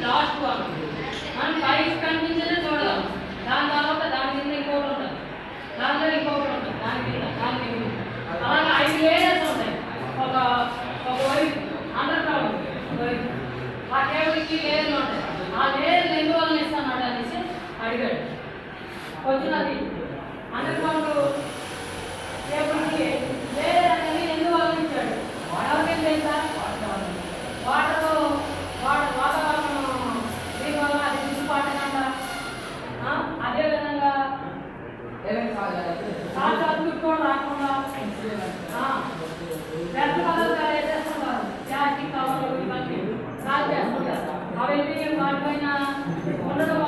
Last one. మనం పైకి కనిపించేదే చూడదాం. దాని తర్వాత దాని కింద ఇంకోటి ఉంటుంది, దాంట్లో ఇంకొకటి ఉంటుంది, దాని కింద దాని కింద అలాగే 5 లేయర్స్ ఉంటాయి. ఒక ఒక వైపు అండర్ గ్రౌండ్ వైపు ఆ కేబుల్కి లేయర్లు ఉంటాయి. ఆ లేయర్లు ఎందువల్ల ఇస్తాడు అనేసి అడిగాడు. కొంచెం అది అండర్ గ్రౌండ్ కేబుల్కి లేయర్ అనేది ఎందువల్ల ఇచ్చాడు ఎవరికేం తెలుసా? వాతావరణం దీనివల్ల అది తీసుకుపాటనంట. అదేవిధంగా సాక్షాత్తుకు కూడా రాకుండా వ్యర్థ పదార్థాలు వేసేస్తున్నారు. ప్లాస్టిక్ కవర్లు ఇవన్నీ కాల్ చేస్తుంటారు. అవన్నీ వాటిపైన ఉండడం